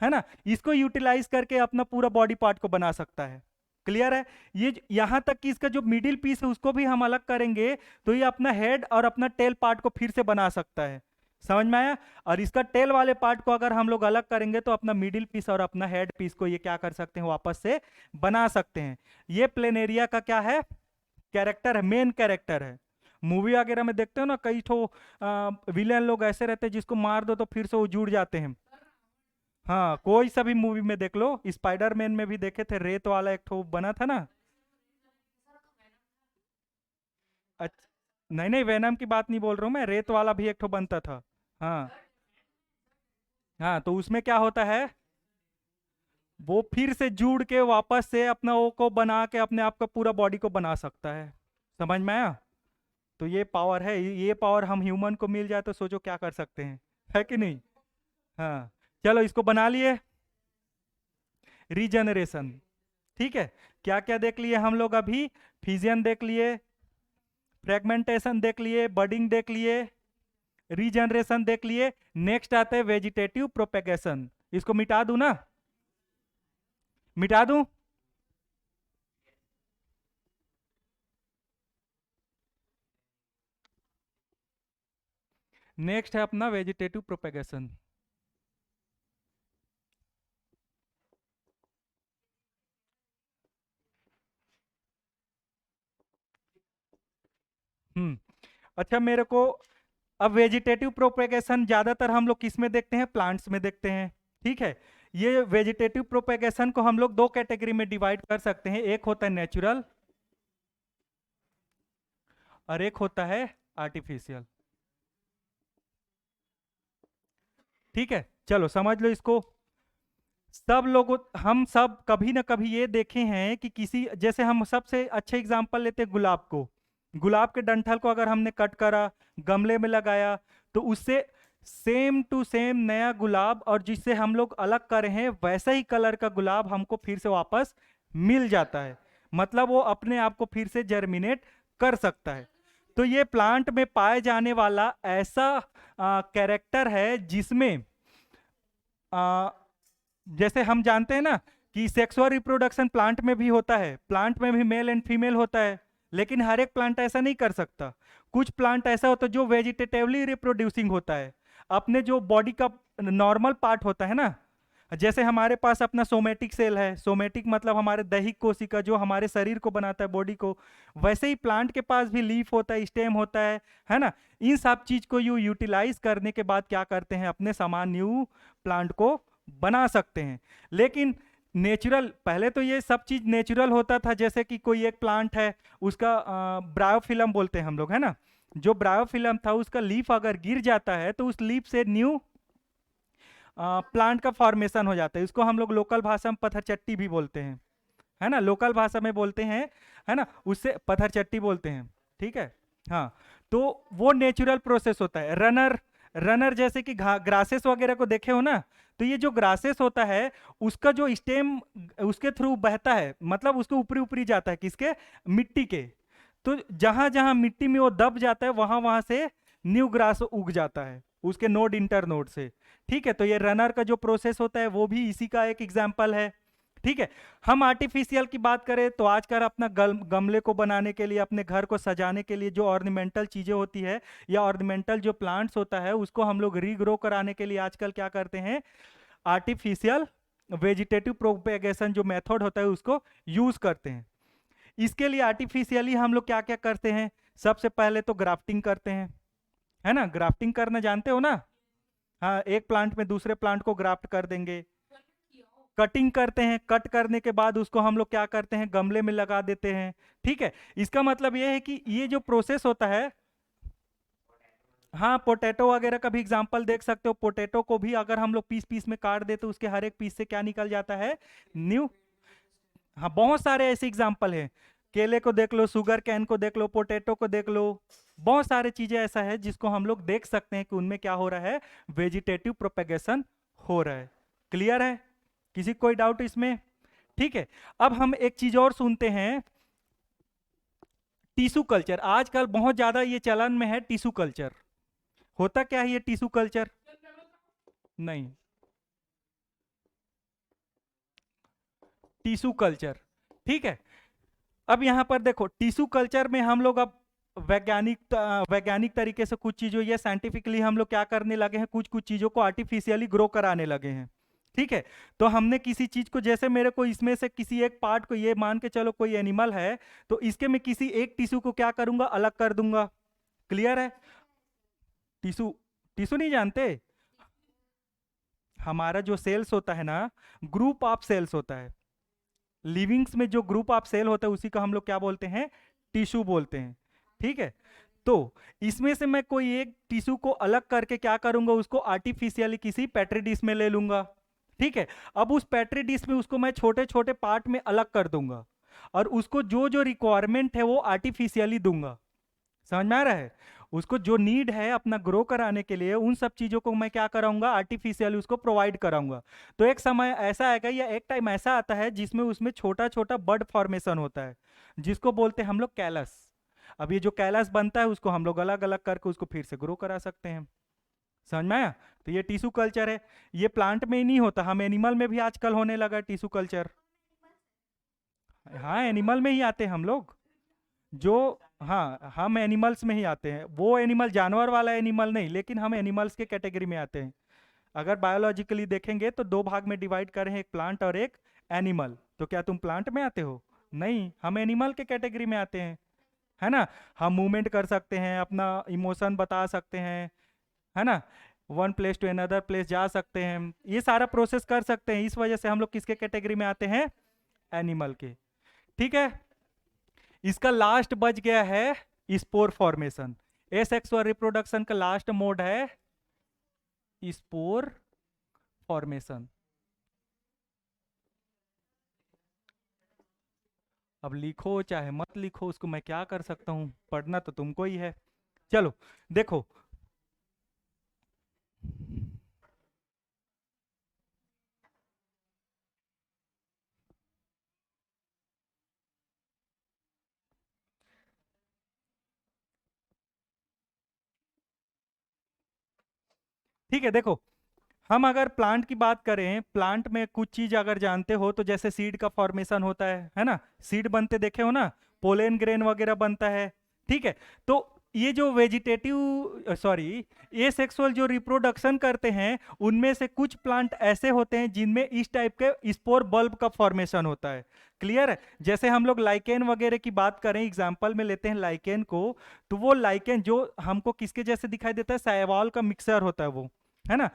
ना, इसको यूटिलाइज करके अपना पूरा बॉडी पार्ट को बना सकता है। क्लियर है? ये यहां तक कि इसका जो मिडिल पीस है उसको भी हम अलग करेंगे तो ये अपना हेड और अपना टेल पार्ट को फिर से बना सकता है। समझ में आया? और इसका टेल वाले पार्ट को अगर हम लोग अलग करेंगे तो अपना मिडिल पीस और अपना हेड पीस को ये क्या कर सकते हैं, वापस से बना सकते हैं। ये प्लेनेरिया का क्या है, कैरेक्टर है, मेन कैरेक्टर है। मूवी वगैरह में देखते हो ना, कई ठो विलेन लोग ऐसे रहते हैं जिसको मार दो तो फिर से वो जुड़ जाते हैं। हाँ, कोई सा भी मूवी में देख लो, स्पाइडरमैन में भी देखे थे, रेत वाला एक ठो बना था ना। अच्छा, नहीं नहीं, वेनम की बात नहीं बोल रहा हूँ मैं, रेत वाला भी एक ठो बनता था। हाँ हाँ, तो उसमें क्या होता है, वो फिर से जुड़ के वापस से अपना वो को बना के अपने आप का पूरा बॉडी को बना सकता है। समझ में आया? तो ये पावर है, ये पावर हम ह्यूमन को मिल जाए तो सोचो क्या कर सकते हैं, है कि नहीं? हाँ, चलो इसको बना लिए। रीजनरेशन, ठीक है। क्या क्या देख लिए हम लोग अभी? फिजियन देख लिए, फ्रेगमेंटेशन देख लिए, बडिंग देख लिए, रीजनरेशन देख लिए। नेक्स्ट आता है वेजिटेटिव प्रोपेगेशन। इसको मिटा दूं ना, मिटा दूं? नेक्स्ट है अपना वेजिटेटिव प्रोपेगेशन। हम्म, अच्छा मेरे को, अब वेजिटेटिव प्रोपेगेशन ज्यादातर हम लोग किस में देखते हैं, प्लांट्स में देखते हैं। ठीक है, ये वेजिटेटिव प्रोपेगेशन को हम लोग दो कैटेगरी में डिवाइड कर सकते हैं, एक होता है नेचुरल और एक होता है आर्टिफिशियल। ठीक है, चलो समझ लो इसको। सब लोगों, हम सब कभी ना कभी ये देखे हैं कि किसी, जैसे हम सबसे अच्छे एग्जांपल लेते हैं गुलाब को। गुलाब के डंठल को अगर हमने कट करा, गमले में लगाया, तो उससे सेम टू सेम नया गुलाब, और जिससे हम लोग अलग करे हैं वैसा ही कलर का गुलाब हमको फिर से वापस मिल जाता है। मतलब वो अपने आप को फिर से जर्मिनेट कर सकता है। तो ये प्लांट में पाए जाने वाला ऐसा कैरेक्टर है जिसमें जैसे हम जानते हैं ना कि सेक्सुअल रिप्रोडक्शन प्लांट में भी होता है, प्लांट में भी मेल एंड फीमेल होता है, लेकिन हर एक प्लांट ऐसा नहीं कर सकता। कुछ प्लांट ऐसा होता है जो वेजिटेटिवली रिप्रोड्यूसिंग होता है, अपने जो बॉडी का नॉर्मल पार्ट होता है ना। जैसे हमारे पास अपना सोमेटिक सेल है, सोमेटिक मतलब हमारे दैहिक कोशिका जो हमारे शरीर को बनाता है, बॉडी को, वैसे ही प्लांट के पास भी लीफ होता है, स्टेम होता है ना। इन सब चीज को यू यूटिलाइज करने के बाद क्या करते हैं, अपने समान न्यू प्लांट को बना सकते हैं। लेकिन नेचुरल, पहले तो ये सब चीज नेचुरल होता था, जैसे कि कोई एक प्लांट है, उसका ब्रायोफिलम बोलते हैं हम लोग, है ना। जो ब्रायोफिलम था उसका लीफ अगर गिर जाता है तो उस लीफ से न्यू प्लांट का फॉर्मेशन हो जाता है। इसको हम लोग लोकल भाषा में पत्थरचट्टी भी बोलते हैं, है ना, लोकल भाषा में बोलते हैं, है ना, उससे पत्थरचट्टी बोलते हैं। ठीक है, हाँ। तो वो नेचुरल प्रोसेस होता है। रनर, रनर जैसे कि ग्रासेस वगैरह को देखे हो ना, तो ये जो ग्रासेस होता है उसका जो स्टेम उसके थ्रू बहता है, मतलब उसके ऊपरी ऊपरी जाता है, किसके, मिट्टी के। तो जहां जहां मिट्टी में वो दब जाता है वहां वहां से न्यू ग्रास उग जाता है, उसके नोड इंटर नोड से। ठीक है, तो ये रनर का जो प्रोसेस होता है वो भी इसी का एक एग्जाम्पल है। ठीक है, हम आर्टिफिशियल की बात करें तो आजकल अपना गमले को बनाने के लिए, अपने घर को सजाने के लिए जो ऑर्नामेंटल चीजें होती है या ऑर्नामेंटल जो प्लांट्स होता है उसको हम लोग रीग्रो कराने के लिए आजकल क्या करते हैं, आर्टिफिशियल वेजिटेटिव प्रोपेगेशन जो मेथड होता है उसको यूज करते हैं। इसके लिए आर्टिफिशियली हम लोग क्या क्या करते हैं, सबसे पहले तो ग्राफ्टिंग करते हैं, है ना। ग्राफ्टिंग करना जानते हो ना? हाँ, एक प्लांट में दूसरे प्लांट को ग्राफ्ट कर देंगे। कटिंग करते हैं, कट करने के बाद उसको हम लोग क्या करते हैं, गमले में लगा देते हैं। ठीक है, इसका मतलब ये है कि ये जो प्रोसेस होता है, हाँ, पोटैटो वगैरह का भी एग्जांपल देख सकते हो। पोटैटो को भी अगर हम लोग पीस पीस में काट दे तो उसके हर एक पीस से क्या निकल जाता है, न्यू हाँ, बहुत सारे ऐसे एग्जाम्पल हैं। केले को देख लो, शुगर कैन को देख लो, पोटैटो को देख लो, बहुत सारे चीजें ऐसा है जिसको हम लोग देख सकते हैं कि उनमें क्या हो रहा है, वेजिटेटिव प्रोपेगेशन हो रहा है। क्लियर है? किसी को कोई डाउट इसमें? ठीक है। अब हम एक चीज और सुनते हैं, टिश्यू कल्चर। आजकल बहुत ज्यादा ये चलन में है टिश्यू कल्चर। होता क्या है ये टिश्यू कल्चर? नहीं, टिश्यू कल्चर। ठीक है। अब यहां पर देखो, टिश्यू कल्चर में हम लोग अब वैज्ञानिक तरीके से कुछ चीजों, ये साइंटिफिकली हम लोग क्या करने लगे हैं, कुछ कुछ चीजों को आर्टिफिशियली ग्रो कराने लगे हैं। ठीक है। तो हमने किसी चीज को, जैसे मेरे को इसमें से किसी एक पार्ट को, ये मान के चलो कोई एनिमल है, तो इसके मैं किसी एक टिश्यू को क्या करूंगा, अलग कर दूंगा। क्लियर है? टिश्यू, टिश्यू नहीं जानते? हमारा जो सेल्स होता है ना, ग्रुप ऑफ सेल्स होता है। लिविंग्स में जो ग्रुप ऑफ सेल होता है उसी का हम लोग क्या बोलते हैं, टिश्यू बोलते हैं। ठीक है। तो इसमें से मैं कोई एक टिश्यू को अलग करके क्या करूंगा, उसको आर्टिफिशियली किसी पेट्री डिश में ले लूंगा। ठीक है। अब उस पेट्री डिश में उसको मैं छोटे छोटे पार्ट में अलग कर दूंगा, और उसको जो जो रिक्वायरमेंट है वो आर्टिफिशियली दूंगा। समझ में आ रहा है? उसको जो नीड है अपना ग्रो कराने के लिए, उन सब चीजों को मैं क्या कराऊंगा, आर्टिफिशियली उसको प्रोवाइड कराऊंगा। तो एक समय ऐसा आएगा या एक टाइम ऐसा आता है जिसमें उसमें छोटा छोटा बड फॉर्मेशन होता है, जिसको बोलते हैं हम लोग कैलस। अब ये जो कैलस बनता है उसको हम लोग अलग अलग करके उसको फिर से ग्रो करा सकते हैं। समझ में आया? तो ये टिश्यू कल्चर है। ये प्लांट में ही नहीं होता, हम एनिमल में भी आजकल होने लगा टिश्यू कल्चर। हाँ, एनिमल में ही आते हैं हम लोग। जो, हाँ, हम एनिमल्स में ही आते हैं। वो एनिमल जानवर वाला एनिमल नहीं, लेकिन हम एनिमल्स के कैटेगरी में आते हैं। अगर बायोलॉजिकली देखेंगे तो दो भाग में डिवाइड करें, एक प्लांट और एक एनिमल। तो क्या तुम प्लांट में आते हो? नहीं, हम एनिमल के कैटेगरी में आते हैं। है ना? हम मूवमेंट कर सकते हैं, अपना इमोशन बता सकते हैं, है ना, one place to another place जा सकते हैं, ये सारा प्रोसेस कर सकते हैं। इस वजह से हम लोग किसके कैटेगरी में आते हैं, एनिमल के। ठीक है। इसका लास्ट बच गया है स्पोर फॉर्मेशन। एसेक्सुअल रिप्रोडक्शन का लास्ट मोड है स्पोर फॉर्मेशन। अब लिखो चाहे मत लिखो, उसको मैं क्या कर सकता हूं, पढ़ना तो तुमको ही है। चलो देखो, ठीक है, देखो, हम अगर प्लांट की बात करें, प्लांट में कुछ चीज अगर जानते हो तो जैसे सीड का फॉर्मेशन होता है ना, सीड बनते देखे हो ना, पोलेन ग्रेन वगैरह बनता है। ठीक है। तो ये जो वेजिटेटिव, सॉरी, ये सेक्सुअल जो रिप्रोडक्शन करते हैं, उनमें से कुछ प्लांट ऐसे होते हैं जिनमें इस टाइप के स्पोर बल्ब का फॉर्मेशन होता है। क्लियर है? जैसे हम लोग लाइकेन वगैरह की बात करें, एग्जाम्पल में लेते हैं लाइकेन को, तो वो लाइकेन जो हमको किसके जैसे दिखाई देता है, साइवाल का मिक्सर होता है वो, है ना।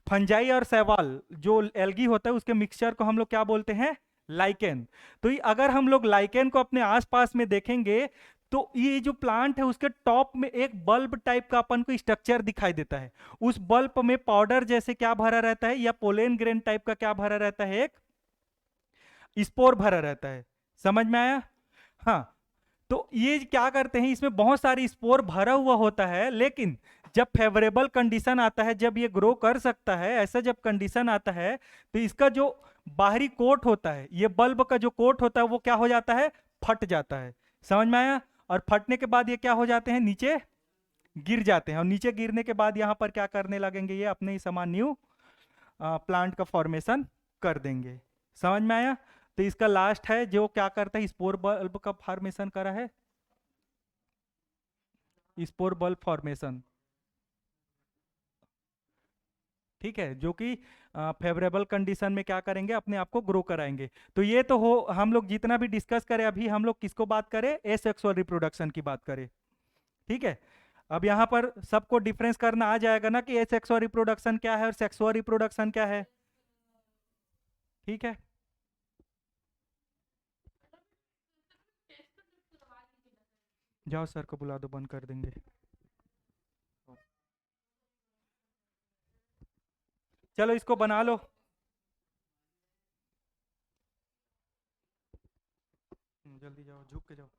फंजाई और शैवाल जो एल्गी होता है उसके मिक्सचर को हम लोग क्या बोलते हैं, लाइकेन। तो ये अगर हम लोग लाइकेन को अपने आसपास में देखेंगे, तो ये जो प्लांट है उसके टॉप में एक बल्ब टाइप का अपन को स्ट्रक्चर दिखाई देता है। उस बल्ब में पाउडर जैसे क्या भरा रहता है, या पोलेन ग्रेन टाइप का क्या भरा रहता है, एक स्पोर भरा रहता है। समझ में आया? हाँ। तो ये क्या करते हैं, इसमें बहुत सारी स्पोर भरा हुआ होता है, लेकिन जब फेवरेबल कंडीशन आता है, जब ये ग्रो कर सकता है, ऐसा जब कंडीशन आता है, तो इसका जो बाहरी कोट होता है, ये बल्ब का जो कोट होता है वो क्या हो जाता है, फट जाता है। समझ में आया? और फटने के बाद ये क्या हो जाते हैं, नीचे गिर जाते हैं, और नीचे गिरने के बाद यहाँ पर क्या करने लगेंगे, ये अपने ही समान न्यू प्लांट का फॉर्मेशन कर देंगे। समझ में आया? तो इसका लास्ट है जो क्या करता है, स्पोर बल्ब का फॉर्मेशन करा है, स्पोर बल्ब फॉर्मेशन। ठीक है, जो कि फेवरेबल कंडीशन में क्या करेंगे, अपने आप को ग्रो कराएंगे। तो ये तो हो, हम लोग जितना भी डिस्कस करें, अभी हम लोग किसको बात करें, एसेक्सुअल रिप्रोडक्शन की बात करें। ठीक है। अब यहाँ पर सबको डिफरेंस करना आ जाएगा ना कि एसेक्सुअल रिप्रोडक्शन क्या है और सेक्सुअल रिप्रोडक्शन क्या है। ठीक है। जाओ सर को बुला दो, बंद कर देंगे। चलो इसको बना लो। झुक के जाओ।